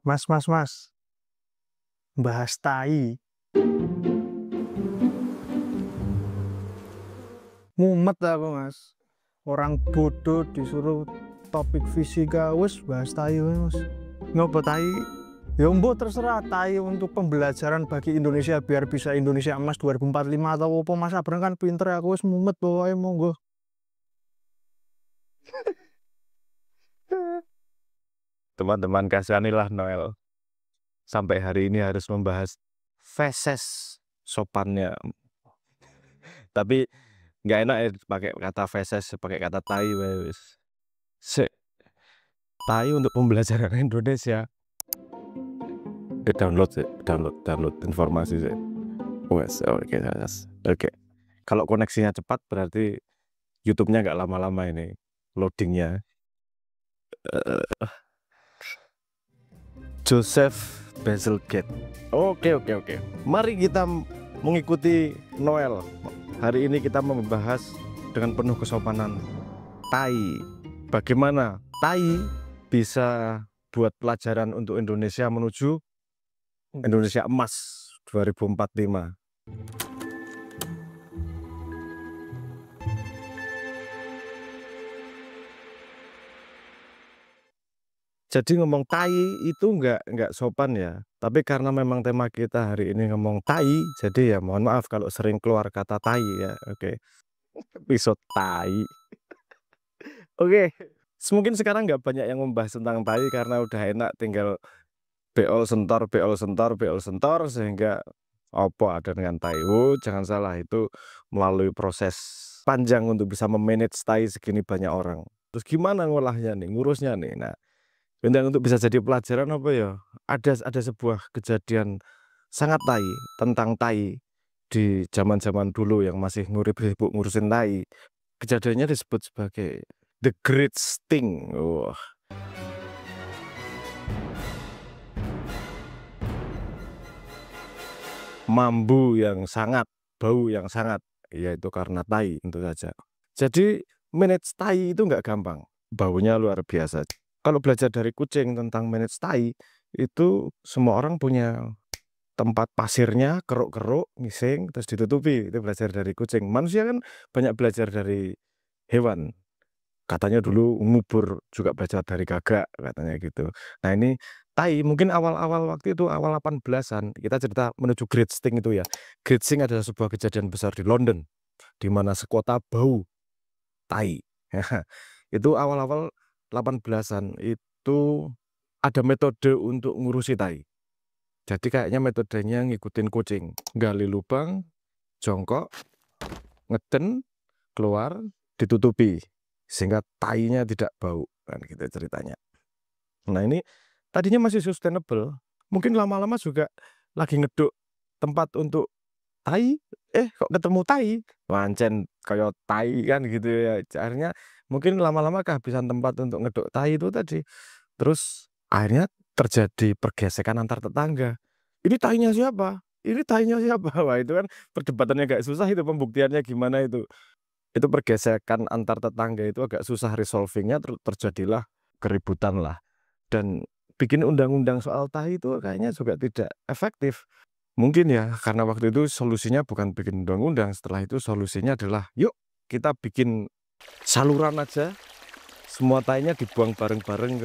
Mas, bahas tai. Mumet aku, Mas. Orang bodoh disuruh topik fisika, wes bahas tai, Mas. Ngopo tai? Ya mbok terserah tai untuk pembelajaran bagi Indonesia biar bisa Indonesia Emas 2045 atau apa, Mas Abang kan pinter, aku wes mumet pokoknya monggo. Teman-teman kasihanilah Noel. Sampai hari ini harus membahas feses sopannya. Tapi nggak enak ya pakai kata feses, pakai kata tai wes. Tai untuk pembelajaran Indonesia. Download informasi sih. Wes, oke. Kalau koneksinya cepat berarti YouTube-nya nggak lama-lama ini loadingnya. Joseph Bazalgette. Oke. Mari kita mengikuti Noel. Hari ini kita membahas dengan penuh kesopanan tai. Bagaimana tai bisa buat pelajaran untuk Indonesia menuju Indonesia Emas 2045. Jadi ngomong tai itu nggak sopan ya. Tapi karena memang tema kita hari ini ngomong tai, jadi ya mohon maaf kalau sering keluar kata tai ya. Oke. Episode tai. Oke. Mungkin sekarang nggak banyak yang membahas tentang tai karena udah enak tinggal beol sentor sehingga apa ada dengan tai. Oh, jangan salah, itu melalui proses panjang untuk bisa memanage tai segini banyak orang. Terus gimana ngolahnya nih, ngurusnya nih. Nah, dan untuk bisa jadi pelajaran apa ya? Ada sebuah kejadian sangat tai tentang tai di zaman-zaman dulu yang masih sibuk ngurusin tai. Kejadiannya disebut sebagai The Great Sting. Wah. Mambu yang sangat, bau yang sangat, yaitu karena tai tentu saja. Jadi manage tai itu nggak gampang, baunya luar biasa. Kalau belajar dari kucing tentang manage tai, itu semua orang punya tempat pasirnya, keruk-keruk, ngising, terus ditutupi. Itu belajar dari kucing. Manusia kan banyak belajar dari hewan. Katanya dulu ngubur juga belajar dari gagak, katanya gitu. Nah ini tai, mungkin awal-awal waktu itu, awal 18-an, kita cerita menuju Great Sting itu ya. Great Sting adalah sebuah kejadian besar di London, di mana sekota bau tai. Itu awal-awal 18-an itu ada metode untuk ngurusi tai. Jadi kayaknya metodenya ngikutin kucing, gali lubang, jongkok, ngeden, keluar, ditutupi sehingga tainya tidak bau, kan gitu ceritanya. Nah ini tadinya masih sustainable, mungkin lama-lama juga lagi ngeduk tempat untuk tai, kok ketemu tai, wancen kayak tai kan gitu ya. Akhirnya mungkin lama-lama kehabisan tempat untuk ngeduk tai itu tadi. Terus akhirnya terjadi pergesekan antar tetangga. Ini tainya siapa? Ini tainya siapa? Wah itu kan perdebatannya agak susah, itu pembuktiannya gimana itu. Itu pergesekan antar tetangga itu agak susah resolvingnya, terjadilah keributan lah. Dan bikin undang-undang soal tai itu kayaknya juga tidak efektif. Mungkin ya karena waktu itu solusinya bukan bikin undang-undang, setelah itu solusinya adalah yuk kita bikin saluran aja, semua tainya dibuang bareng-bareng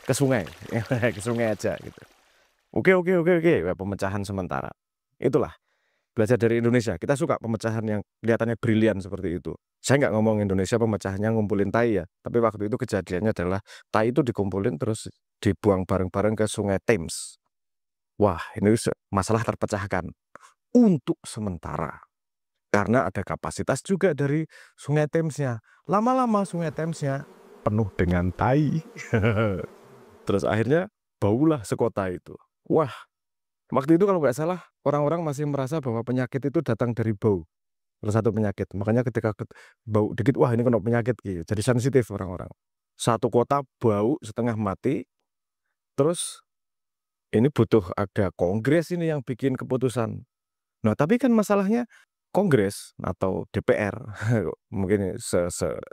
ke sungai. Ke sungai aja gitu. Oke. Pemecahan sementara. Itulah belajar dari Indonesia. Kita suka pemecahan yang kelihatannya brilian seperti itu. Saya nggak ngomong Indonesia pemecahannya ngumpulin tai ya, tapi waktu itu kejadiannya adalah tai itu dikumpulin terus dibuang bareng-bareng ke Sungai Thames. Wah, ini masalah terpecahkan untuk sementara. Karena ada kapasitas juga dari Sungai Thames-nya. Lama-lama Sungai Thames-nya penuh dengan tai. Terus akhirnya baulah sekota itu. Wah, waktu itu kalau nggak salah orang-orang masih merasa bahwa penyakit itu datang dari bau. Salah satu penyakit. Makanya ketika bau dikit, wah ini kena penyakit gitu. Jadi sensitif orang-orang. Satu kota bau setengah mati. Terus ini butuh ada kongres ini yang bikin keputusan. Nah, tapi kan masalahnya kongres atau DPR mungkin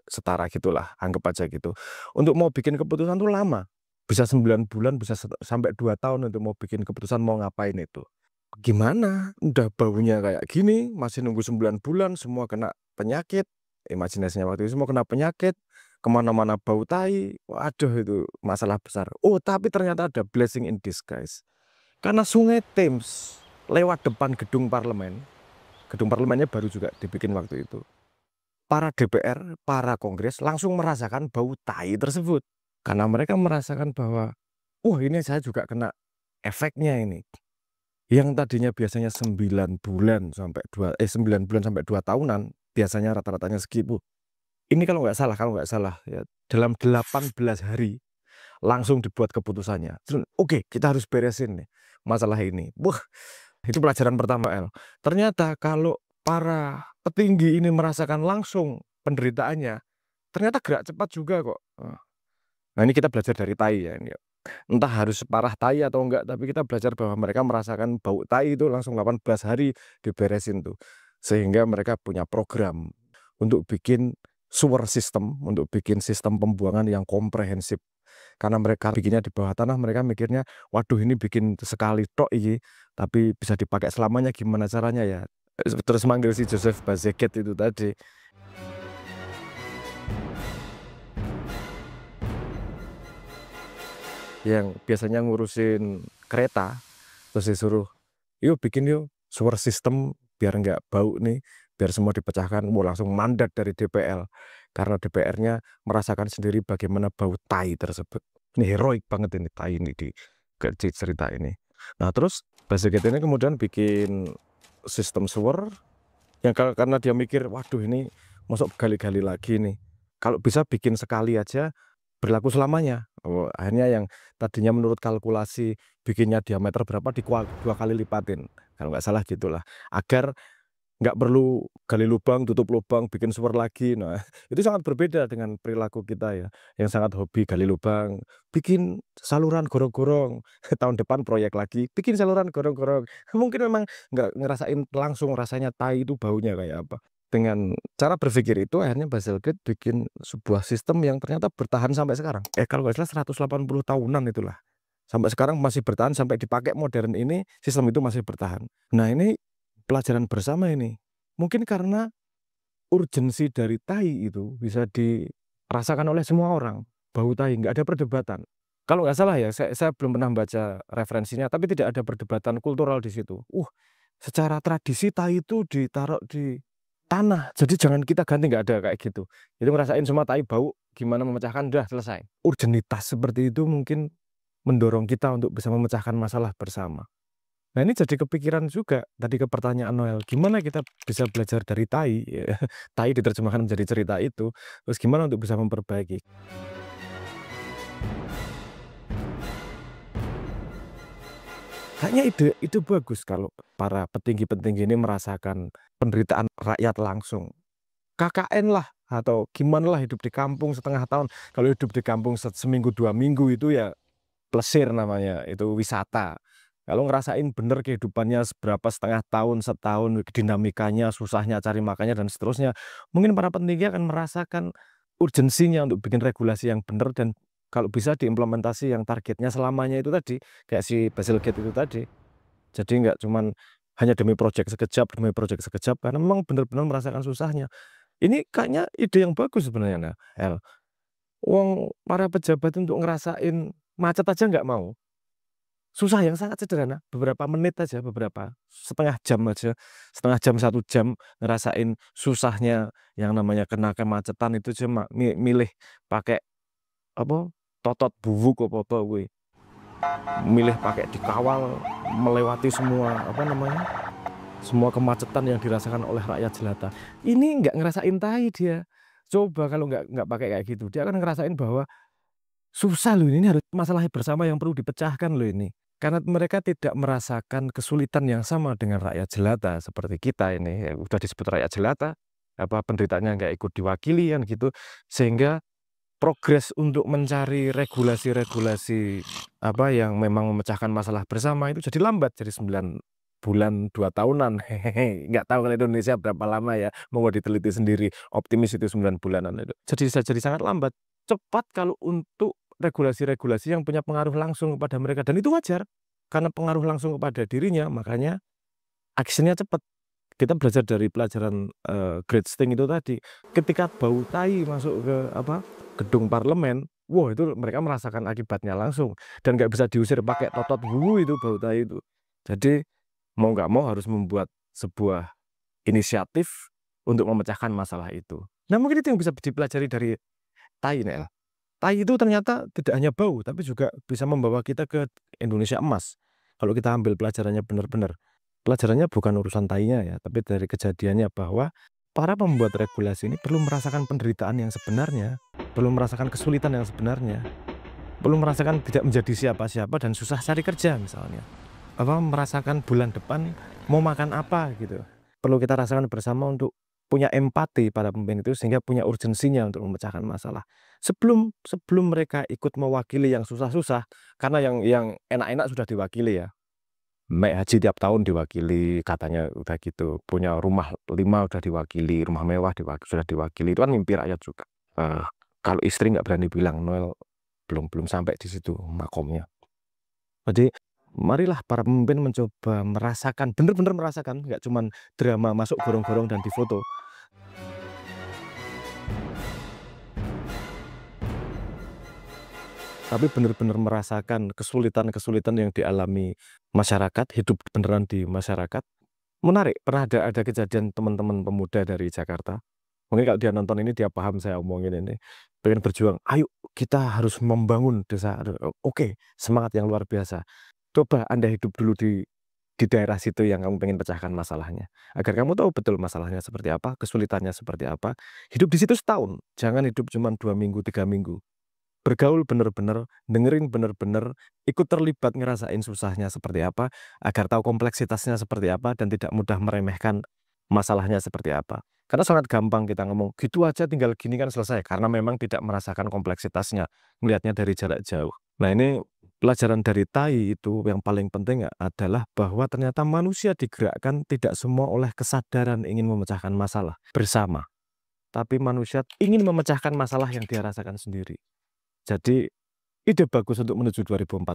setara gitulah, anggap aja gitu. Untuk mau bikin keputusan tuh lama. bisa 9 bulan, bisa sampai 2 tahun untuk mau bikin keputusan mau ngapain itu. Gimana? Udah baunya kayak gini, masih nunggu 9 bulan, semua kena penyakit. Imajinasinya waktu itu semua kena penyakit, kemana-mana bau tai. Waduh itu masalah besar. Oh tapi ternyata ada blessing in disguise. Karena Sungai Thames lewat depan gedung parlemennya baru juga dibikin waktu itu. Para DPR, para Kongres langsung merasakan bau tai tersebut. Karena mereka merasakan bahwa, wah ini saya juga kena efeknya ini. Yang tadinya biasanya 9 bulan sampai 2 tahunan, biasanya rata-ratanya segitu. Ini kalau nggak salah ya, dalam 18 hari langsung dibuat keputusannya. Oke, kita harus beresin nih masalah ini. Wah, itu pelajaran pertama, El. Ternyata kalau para petinggi ini merasakan langsung penderitaannya, ternyata gerak cepat juga kok. Nah ini kita belajar dari tai ya ini. Entah harus separah tai atau enggak, tapi kita belajar bahwa mereka merasakan bau tai itu langsung 18 hari diberesin tuh. Sehingga mereka punya program untuk bikin sewer system, untuk bikin sistem pembuangan yang komprehensif. Karena mereka bikinnya di bawah tanah, mereka mikirnya, waduh ini bikin sekali tok ini, tapi bisa dipakai selamanya gimana caranya ya. Terus manggil si Joseph Bazeket itu tadi. Yang biasanya ngurusin kereta, terus disuruh, yuk bikin yuk sewer system biar nggak bau nih, biar semua dipecahkan. Mau langsung mandat dari DPR, karena DPR-nya merasakan sendiri bagaimana bau tai tersebut. Ini heroik banget ini tai ini di cerita ini. Nah terus Bazeket ini kemudian bikin sistem sewer yang karena dia mikir, waduh ini masuk gali-gali lagi nih, kalau bisa bikin sekali aja berlaku selamanya. Oh, akhirnya yang tadinya menurut kalkulasi bikinnya diameter berapa 2 kali lipatin, kalau nggak salah gitulah, agar nggak perlu gali lubang, tutup lubang, bikin sewer lagi. Nah itu sangat berbeda dengan perilaku kita ya, yang sangat hobi gali lubang, bikin saluran gorong-gorong. Tahun depan proyek lagi, bikin saluran gorong-gorong. Mungkin memang nggak ngerasain langsung rasanya tai itu baunya kayak apa. Dengan cara berpikir itu akhirnya Bazalgette bikin sebuah sistem yang ternyata bertahan sampai sekarang. Kalau nggak salah 180 tahunan itulah. Sampai sekarang masih bertahan, sampai dipakai modern ini sistem itu masih bertahan. Nah ini pelajaran bersama ini. Mungkin karena urgensi dari tai itu bisa dirasakan oleh semua orang. Bau tai, nggak ada perdebatan. Kalau nggak salah ya, saya belum pernah baca referensinya, tapi tidak ada perdebatan kultural di situ. Secara tradisi tai itu ditaruh di tanah, jadi jangan kita ganti, nggak ada kayak gitu. Jadi ngerasain semua tai bau, gimana memecahkan, udah selesai. Urgenitas seperti itu mungkin mendorong kita untuk bisa memecahkan masalah bersama. Nah ini jadi kepikiran juga tadi ke pertanyaan Noel, gimana kita bisa belajar dari tai, tai diterjemahkan menjadi cerita itu, terus gimana untuk bisa memperbaiki. Kayaknya ide bagus kalau para petinggi-petinggi ini merasakan penderitaan rakyat langsung. KKN lah, atau gimana lah hidup di kampung setengah tahun. Kalau hidup di kampung seminggu 2 minggu itu ya plesir namanya, itu wisata. Kalau ngerasain bener kehidupannya seberapa setengah tahun, setahun, dinamikanya, susahnya cari makannya dan seterusnya, mungkin para petinggi akan merasakan urgensinya untuk bikin regulasi yang benar, dan kalau bisa diimplementasi yang targetnya selamanya itu tadi, kayak si Bazalgette itu tadi. Jadi nggak cuman hanya demi proyek sekejap, karena memang benar-benar merasakan susahnya. Ini kayaknya ide yang bagus sebenarnya, nah, El. Wong para pejabat untuk ngerasain macet aja nggak mau. Susah yang sangat sederhana, beberapa menit aja, setengah jam aja, setengah jam, 1 jam ngerasain susahnya yang namanya kena kemacetan itu cuma milih pakai apa, totot buwuk apa kuwi. Milih pakai dikawal melewati semua semua kemacetan yang dirasakan oleh rakyat jelata. Ini nggak ngerasain tai dia. Coba kalau nggak pakai kayak gitu, dia akan ngerasain bahwa susah loh ini harus masalah bersama yang perlu dipecahkan loh ini. Karena mereka tidak merasakan kesulitan yang sama dengan rakyat jelata seperti kita ini, ya udah disebut rakyat jelata, penderitaannya nggak ikut diwakili kan gitu, sehingga progres untuk mencari regulasi-regulasi yang memang memecahkan masalah bersama itu jadi lambat, jadi 9 bulan 2 tahunan. Hehehe, nggak tahu kalau Indonesia berapa lama ya, mau diteliti sendiri, optimis itu 9 bulanan itu. Jadi sangat lambat. Cepat kalau untuk regulasi-regulasi yang punya pengaruh langsung kepada mereka, dan itu wajar karena pengaruh langsung kepada dirinya, makanya aksinya cepat. Kita belajar dari pelajaran Great Sting itu tadi, ketika bau tai masuk ke gedung parlemen, wah itu mereka merasakan akibatnya langsung dan nggak bisa diusir pakai totot itu bau tai itu. Jadi mau nggak mau harus membuat sebuah inisiatif untuk memecahkan masalah itu. Nah mungkin itu yang bisa dipelajari dari tai, Nel. Tai itu ternyata tidak hanya bau, tapi juga bisa membawa kita ke Indonesia emas. Kalau kita ambil pelajarannya benar-benar. Pelajarannya bukan urusan tainya ya, tapi dari kejadiannya bahwa para pembuat regulasi ini perlu merasakan penderitaan yang sebenarnya, perlu merasakan kesulitan yang sebenarnya, perlu merasakan tidak menjadi siapa-siapa dan susah cari kerja misalnya. Merasakan bulan depan mau makan apa gitu. Perlu kita rasakan bersama untuk punya empati pada pemimpin itu sehingga punya urgensinya untuk memecahkan masalah. Sebelum mereka ikut mewakili yang susah-susah, karena yang enak-enak sudah diwakili ya. Naik haji tiap tahun diwakili, katanya udah gitu. Punya rumah 5 udah diwakili, rumah mewah sudah diwakili. Itu kan mimpi rakyat juga. Kalau istri nggak berani bilang, Noel belum sampai di situ makomnya. Jadi marilah para pemimpin mencoba merasakan, benar-benar merasakan, nggak cuman drama masuk gorong-gorong dan difoto. Tapi benar-benar merasakan kesulitan-kesulitan yang dialami masyarakat, hidup beneran di masyarakat. Menarik, pernah ada kejadian teman-teman pemuda dari Jakarta. Mungkin kalau dia nonton ini, dia paham saya omongin ini. Pengen berjuang, ayo kita harus membangun desa. Oke, semangat yang luar biasa. Coba Anda hidup dulu di daerah situ yang kamu pengen pecahkan masalahnya. Agar kamu tahu betul masalahnya seperti apa, kesulitannya seperti apa. Hidup di situ setahun, jangan hidup cuma 2 minggu, 3 minggu. Bergaul bener-bener, dengerin bener-bener, ikut terlibat ngerasain susahnya seperti apa, agar tahu kompleksitasnya seperti apa dan tidak mudah meremehkan masalahnya seperti apa. Karena sangat gampang kita ngomong, gitu aja tinggal gini kan selesai, karena memang tidak merasakan kompleksitasnya, melihatnya dari jarak jauh. Nah ini pelajaran dari tai itu yang paling penting adalah bahwa ternyata manusia digerakkan tidak semua oleh kesadaran ingin memecahkan masalah bersama, tapi manusia ingin memecahkan masalah yang dia rasakan sendiri. Jadi ide bagus untuk menuju 2045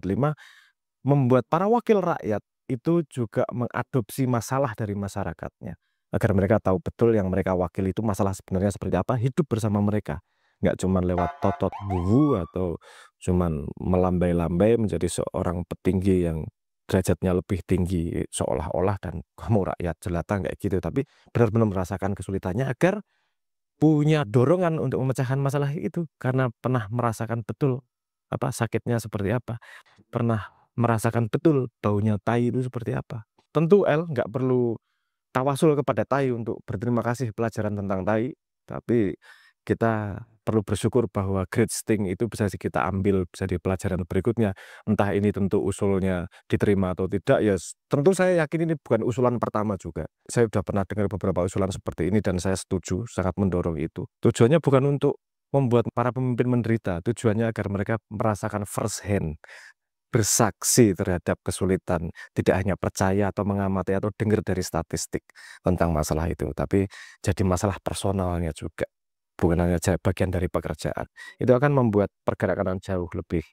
membuat para wakil rakyat itu juga mengadopsi masalah dari masyarakatnya agar mereka tahu betul yang mereka wakili itu masalah sebenarnya seperti apa, hidup bersama mereka, nggak cuma lewat totot bubu atau cuman melambai-lambai menjadi seorang petinggi yang derajatnya lebih tinggi seolah-olah dan kamu rakyat jelata kayak gitu, tapi benar-benar merasakan kesulitannya agar punya dorongan untuk memecahkan masalah itu karena pernah merasakan betul sakitnya seperti apa, pernah merasakan betul baunya tai itu seperti apa. Tentu nggak perlu tawasul kepada tai untuk berterima kasih pelajaran tentang tai, tapi kita perlu bersyukur bahwa Great Sting itu bisa kita ambil, bisa di pelajaran berikutnya. Entah ini tentu usulnya diterima atau tidak, ya tentu saya yakin ini bukan usulan pertama juga. Saya sudah pernah dengar beberapa usulan seperti ini dan saya setuju, sangat mendorong itu. Tujuannya bukan untuk membuat para pemimpin menderita, tujuannya agar mereka merasakan first hand, bersaksi terhadap kesulitan, tidak hanya percaya atau mengamati atau dengar dari statistik tentang masalah itu, tapi jadi masalah personalnya juga, bukan hanya bagian dari pekerjaan. Itu akan membuat pergerakan jauh lebih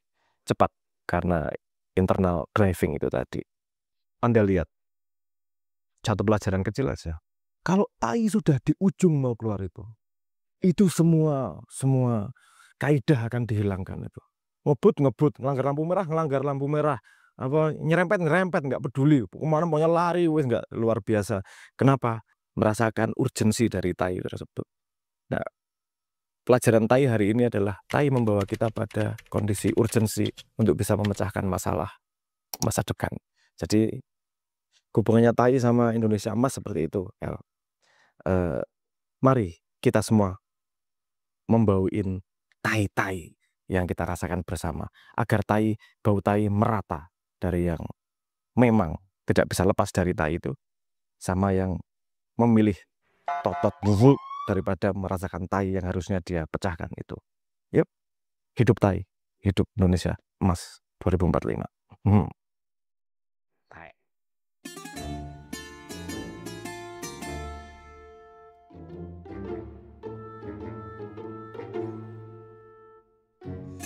cepat karena internal driving itu tadi. Anda lihat, satu pelajaran kecil aja. Kalau tai sudah di ujung mau keluar itu semua kaidah akan dihilangkan itu. Ngebut, ngelanggar lampu merah, nyerempet, nggak peduli, kemana maunya lari, wes nggak, luar biasa. Kenapa? Merasakan urgensi dari tai tersebut. Nah, pelajaran tai hari ini adalah tai membawa kita pada kondisi urgensi untuk bisa memecahkan masalah masa depan. Jadi hubungannya tai sama Indonesia Emas seperti itu. Mari kita semua membauin tai-tai yang kita rasakan bersama, agar bau tai merata dari yang memang tidak bisa lepas dari tai itu, sama yang memilih totot bubuk daripada merasakan tai yang harusnya dia pecahkan itu. Yuk, hidup tai, hidup Indonesia Emas 2045. Tai.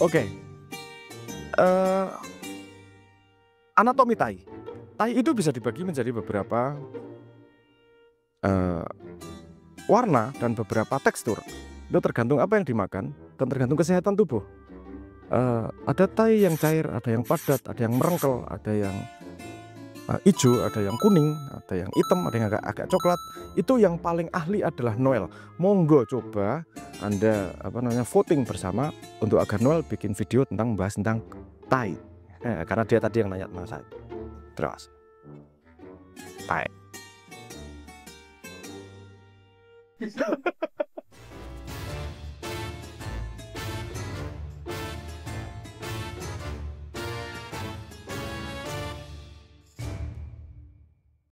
Oke, eh, anatomi tai. Tai itu bisa dibagi menjadi beberapa eh, warna dan beberapa tekstur. Itu tergantung apa yang dimakan dan tergantung kesehatan tubuh. Ada tai yang cair, ada yang padat, ada yang merengkel, ada yang hijau, ada yang kuning, ada yang hitam, ada yang agak coklat. Itu yang paling ahli adalah Noel. Monggo coba Anda voting bersama untuk agar Noel bikin video tentang membahas tentang tai. Karena dia tadi yang nanya tentang saya. Terus tai.